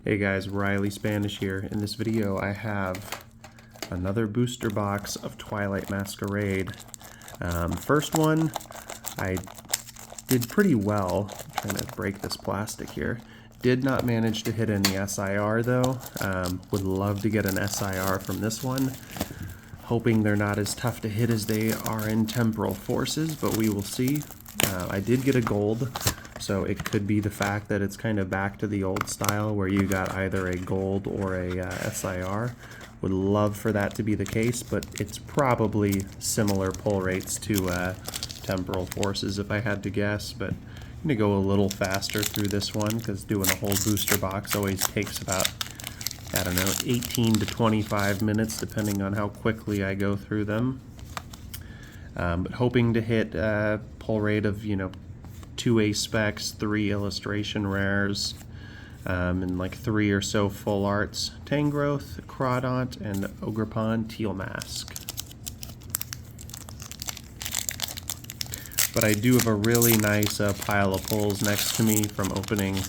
Hey guys, Riley Spanish here. In this video I have another booster box of Twilight Masquerade. First one, I did pretty well. I'm trying to break this plastic here. Did not manage to hit any SIR though. Would love to get an SIR from this one. Hoping they're not as tough to hit as they are in Temporal Forces, but we will see. I did get a gold, so it could be the fact that it's kind of back to the old style where you got either a gold or a SIR. Would love for that to be the case, but it's probably similar pull rates to Temporal Forces if I had to guess, but I'm going to go a little faster through this one because doing a whole booster box always takes about, I don't know, 18 to 25 minutes depending on how quickly I go through them. But hoping to hit pull rate of, 2 A specs, 3 illustration rares, and like 3 or so full arts. Tangrowth, Crawdaunt, and Ogrepon Teal Mask. But I do have a really nice pile of pulls next to me from opening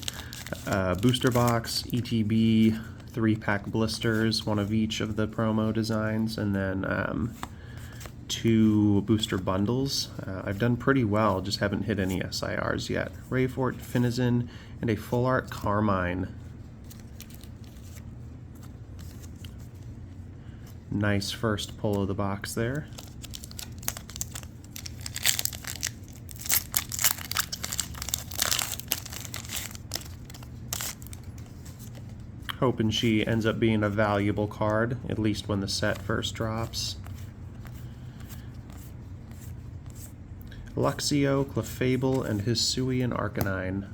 booster box, ETB, 3-pack blisters, one of each of the promo designs, and then 2 booster bundles. I've done pretty well, just haven't hit any SIRs yet. Rayfort, Finizen, and a full art Carmine. Nice first pull of the box there. Hoping she ends up being a valuable card, at least when the set first drops. Luxio, Clefable, and Hisui and Arcanine.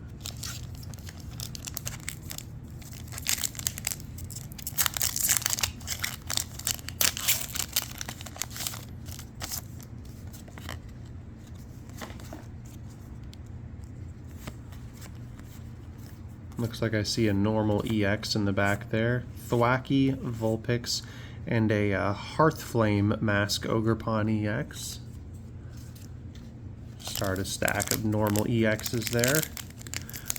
Looks like I see a normal EX in the back there. Thwackey, Vulpix, and a Hearthflame Mask Ogrepon EX. Start a stack of normal EXs there.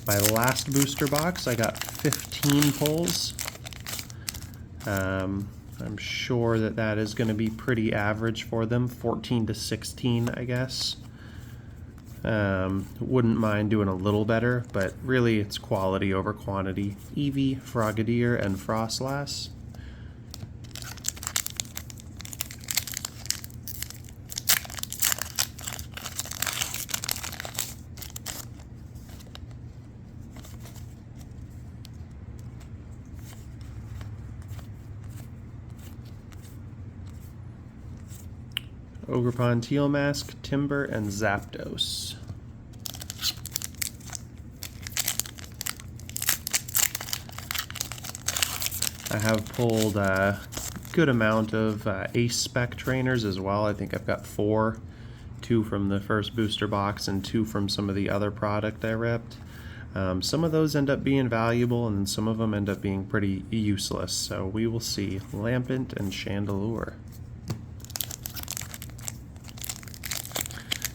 My last booster box, I got 15 pulls. I'm sure that is going to be pretty average for them, 14 to 16, I guess. Wouldn't mind doing a little better, but really it's quality over quantity. Eevee, Frogadier, and Frostlass. Ogrepon Teal Mask, Timber, and Zapdos. I have pulled a good amount of Ace Spec trainers as well. I think I've got 4. 2 from the first booster box and 2 from some of the other product I ripped. Some of those end up being valuable and some of them end up being pretty useless, so we will see. Lampent and Chandelure.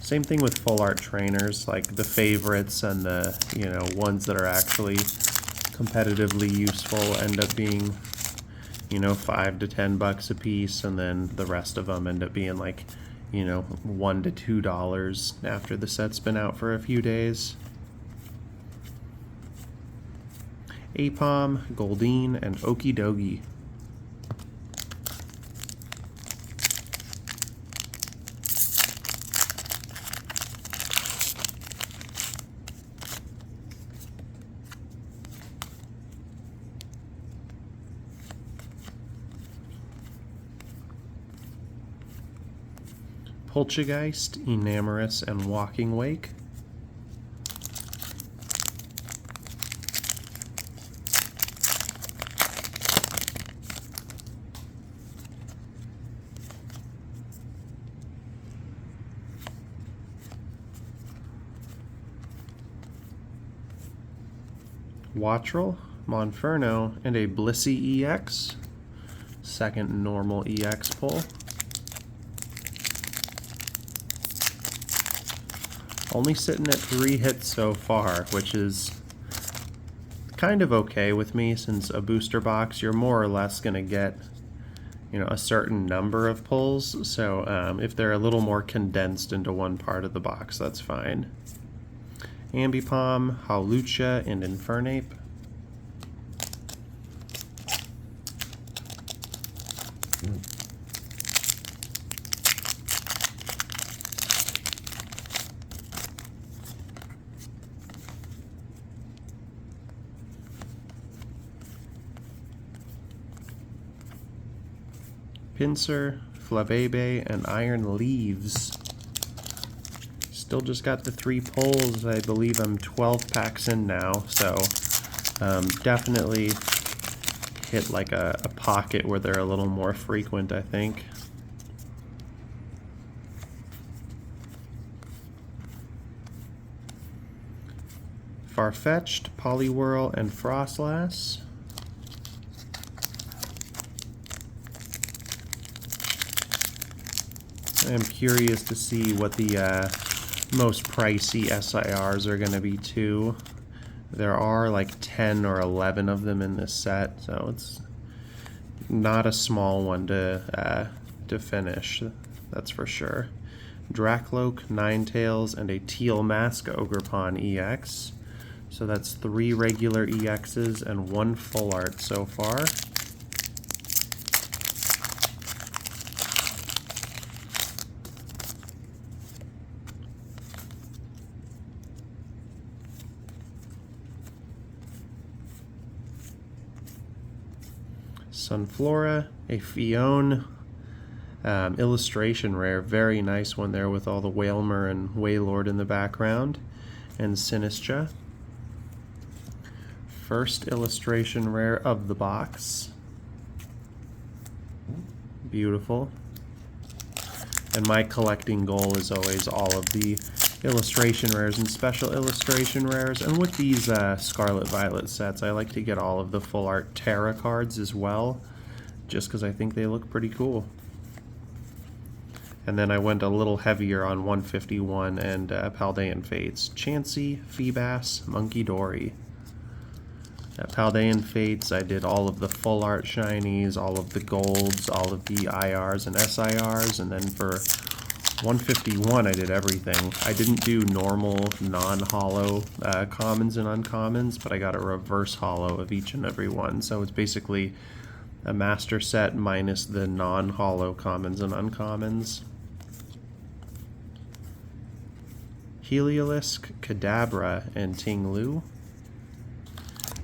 Same thing with full art trainers, like the favorites and the ones that are actually competitively useful end up being $5 to $10 a piece, and then the rest of them end up being like $1 to $2 after the set's been out for a few days. Apom, Goldeen, and Okidogi. Poltergeist, Enamorus, and Walking Wake. Wattrel, Monferno, and a Blissey EX. Second normal EX pull. Only sitting at 3 hits so far, which is kind of okay with me, since a booster box, you're more or less going to get, you know, a certain number of pulls. So if they're a little more condensed into one part of the box, that's fine. Ambipom, Hawlucha, and Infernape. Pinsir, Flabébé, and Iron Leaves. Still just got the 3 pulls. I believe I'm 12 packs in now, so definitely hit like a pocket where they're a little more frequent, I think. Farfetch'd, Poliwhirl, and Frostlass. I'm curious to see what the most pricey SIRs are going to be too. There are like 10 or 11 of them in this set, so it's not a small one to finish, that's for sure. Dracloak, Ninetales, and a Teal Mask Ogerpon EX. So that's 3 regular EXs and 1 full art so far. Sunflora, a Fion, illustration rare, very nice one there with all the Wailmer and Wailord in the background, and Sinistra. First illustration rare of the box. Beautiful. And my collecting goal is always all of the illustration rares and special illustration rares, and with these Scarlet Violet sets I like to get all of the full art Terra cards as well, just because I think they look pretty cool. And then I went a little heavier on 151 and Paldean Fates. Chansey, Feebas, Munkidori. Paldean Fates, I did all of the full art shinies, all of the golds, all of the IRs and SIRs, and then for 151 I did everything. I didn't do normal non-holo commons and uncommons, but I got a reverse holo of each and every one, so it's basically a master set minus the non-holo commons and uncommons. Heliolisk, Kadabra, and Tinglu.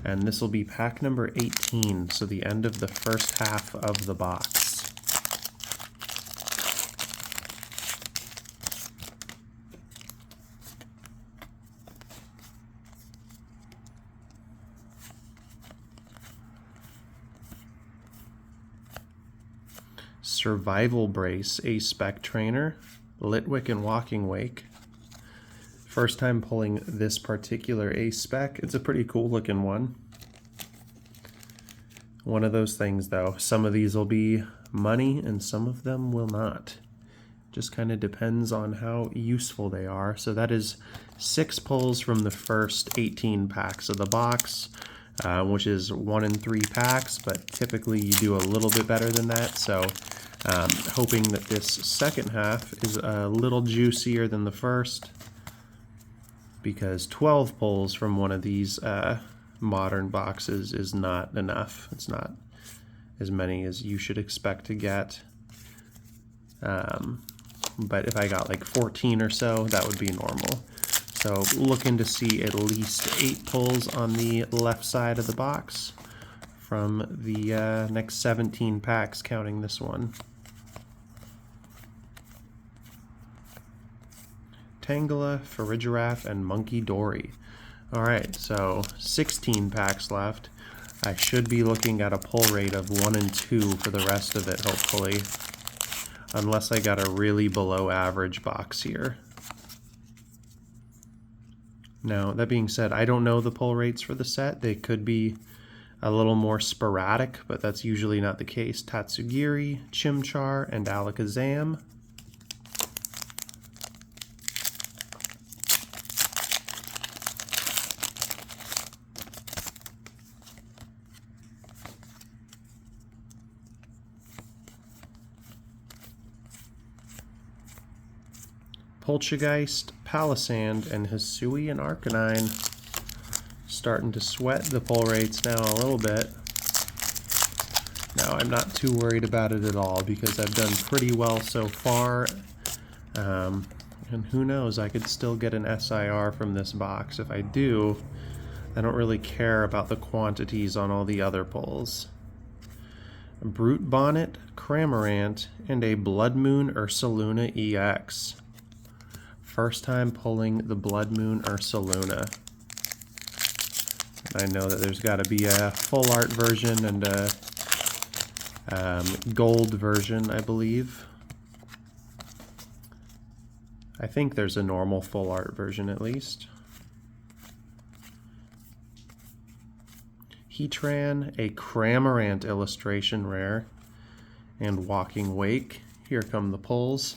And this will be pack number 18, so the end of the first half of the box. Survival Brace, a Spec Trainer, Litwick, and Walking Wake. First time pulling this particular Ace Spec. It's a pretty cool looking one. One of those things though, some of these will be money and some of them will not. Just kind of depends on how useful they are. So that is 6 pulls from the first 18 packs of the box, which is 1 in 3 packs, but typically you do a little bit better than that. So hoping that this second half is a little juicier than the first, because 12 pulls from one of these modern boxes is not enough. It's not as many as you should expect to get. But if I got like 14 or so, that would be normal. So looking to see at least 8 pulls on the left side of the box from the next 17 packs, counting this one. Tangela, Farigiraf, and Munkidori. Alright, so 16 packs left. I should be looking at a pull rate of 1 and 2 for the rest of it, hopefully. Unless I got a really below average box here. Now, that being said, I don't know the pull rates for the set. They could be a little more sporadic, but that's usually not the case. Tatsugiri, Chimchar, and Alakazam. Poltergeist, Palisand, and Hisui and Arcanine. Starting to sweat the pull rates now a little bit. Now I'm not too worried about it at all because I've done pretty well so far. And who knows, I could still get an SIR from this box. If I do, I don't really care about the quantities on all the other pulls. A Brute Bonnet, Cramorant, and a Blood Moon Ursaluna EX. First time pulling the Blood Moon Ursaluna. I know that there's got to be a full art version and a gold version, I believe. I think there's a normal full art version at least. Heatran, a Cramorant illustration rare, and Walking Wake. Here come the pulls.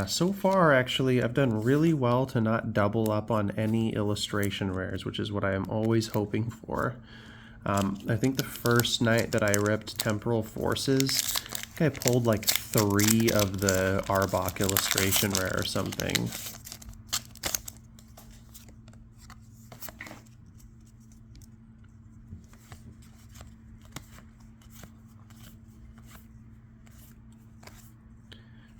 So far, actually, I've done really well to not double up on any illustration rares, which is what I am always hoping for. I think the first night that I ripped Temporal Forces, I pulled like 3 of the Arbok illustration rare or something.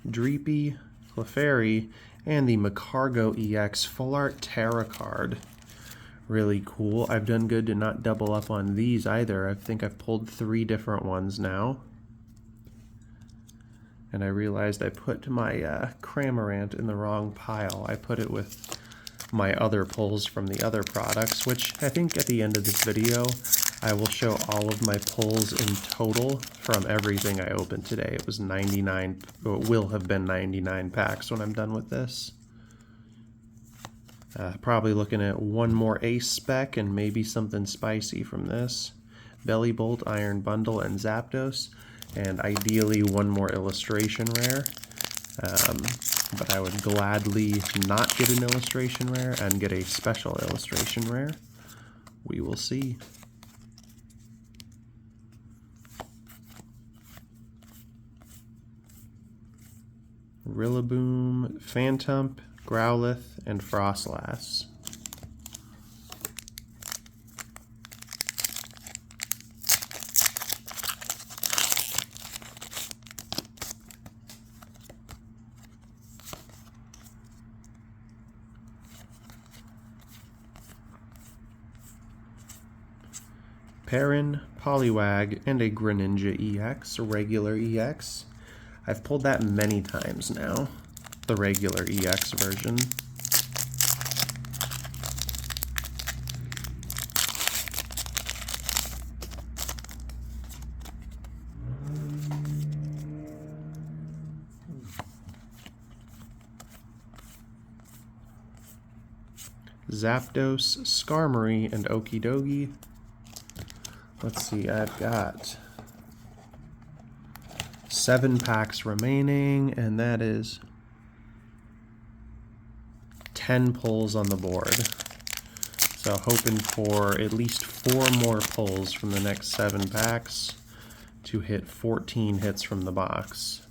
Dreepy, Clefairy, and the Macargo EX Full Art Terra card. Really cool. I've done good to not double up on these either. I think I've pulled 3 different ones now. And I realized I put my Cramorant in the wrong pile. I put it with my other pulls from the other products, which I think at the end of this video, I will show all of my pulls in total from everything I opened today. It was 99, or it will have been 99 packs when I'm done with this. Probably looking at one more Ace spec and maybe something spicy from this. Bellybolt, Iron Bundle, and Zapdos. And ideally one more illustration rare. But I would gladly not get an illustration rare and get a special illustration rare. We will see. Rillaboom, Phantump, Growlithe, and Frostlass. Perrin, Poliwag, and a Greninja EX, a regular EX. I've pulled that many times now, the regular EX version. Zapdos, Skarmory, and Okidogi. Let's see, I've got 7 packs remaining, and that is 10 pulls on the board. So hoping for at least 4 more pulls from the next 7 packs to hit 14 hits from the box.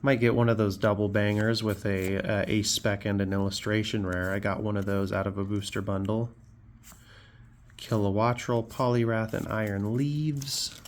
Might get one of those double bangers with a Ace spec and an illustration rare. I got one of those out of a booster bundle. Kilowattrel, Poliwrath, and Iron Leaves.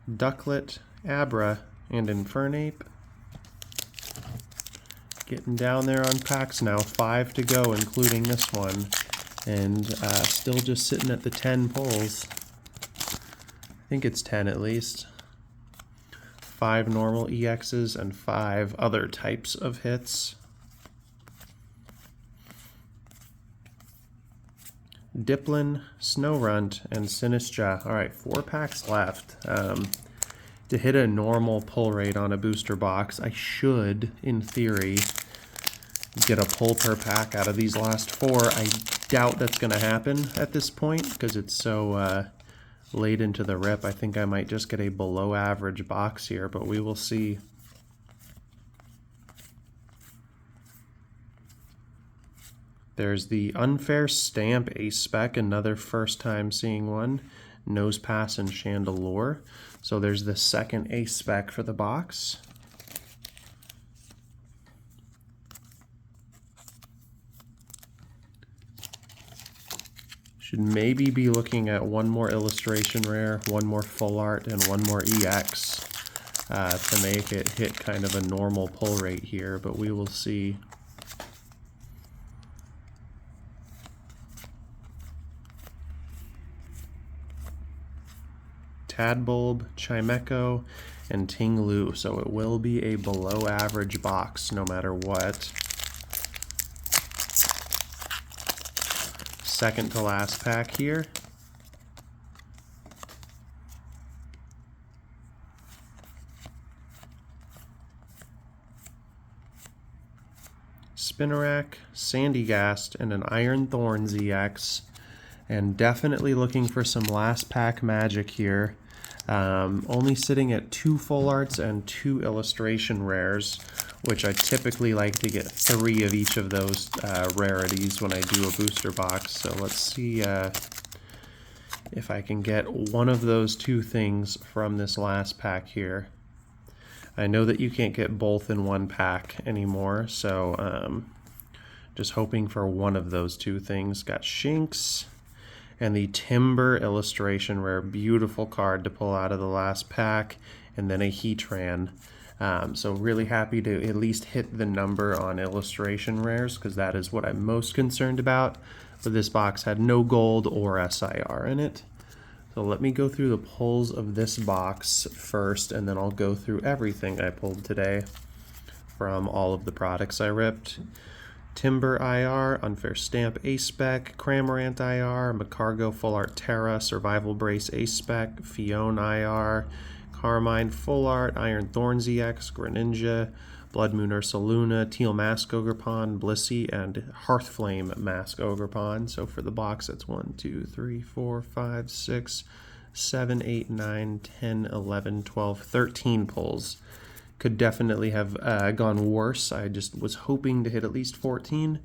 Ducklet, Abra, and Infernape. Getting down there on packs now, 5 to go, including this one, and still just sitting at the 10 pulls. I think it's 10 at least. 5 normal EXs and 5 other types of hits. Dipplin, Snorunt, and Sinistcha. Alright, 4 packs left. To hit a normal pull rate on a booster box, I should, in theory, get a pull per pack out of these last 4. I doubt that's going to happen at this point because it's so late into the rip. I think I might just get a below average box here, but we will see. There's the Unfair Stamp Ace-Spec, another first time seeing one. Nose Pass and Chandelure. So there's the second Ace-Spec for the box. Should maybe be looking at one more illustration rare, one more full art, and one more EX to make it hit kind of a normal pull rate here, but we will see. Tadbulb, Chimecho, and Ting Lu, so it will be a below average box no matter what. Second to last pack here. Spinnerack, Sandygast, and an Iron Thorns EX. And definitely looking for some last pack magic here. Only sitting at 2 full arts and 2 illustration rares, which I typically like to get 3 of each of those rarities when I do a booster box. So let's see if I can get one of those 2 things from this last pack here. I know that you can't get both in one pack anymore, so just hoping for one of those 2 things. Got Shinx and the Timber illustration rare, beautiful card to pull out of the last pack, and then a Heatran. So really happy to at least hit the number on illustration rares, because that is what I'm most concerned about. But this box had no gold or SIR in it. So let me go through the pulls of this box first, and then I'll go through everything I pulled today from all of the products I ripped. Timber IR, Unfair Stamp Ace-Spec, Cramorant IR, Macargo Full Art Terra, Survival Brace Ace-Spec, Fione IR, Carmine Full Art, Iron Thorns EX, Greninja, Blood Moon Ursaluna, Teal Mask Ogerpon, Blissey, and Hearthflame Mask Ogerpon. So for the box, that's 1, 2, 3, 4, 5, 6, 7, 8, 9, 10, 11, 12, 13 pulls. Could definitely have gone worse. I just was hoping to hit at least 14.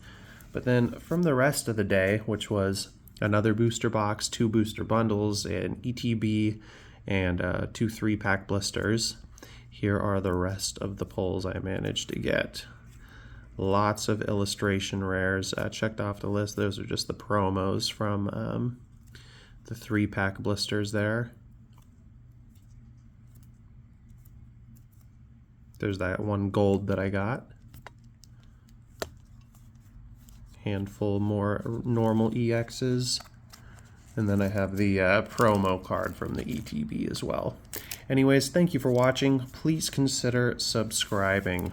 But then from the rest of the day, which was another booster box, 2 booster bundles, an ETB, and 2 3-pack blisters, here are the rest of the pulls I managed to get. Lots of illustration rares checked off the list. Those are just the promos from the 3-pack blisters there. There's that one gold that I got. Handful more normal EXs. And then I have the promo card from the ETB as well. Anyways, thank you for watching. Please consider subscribing.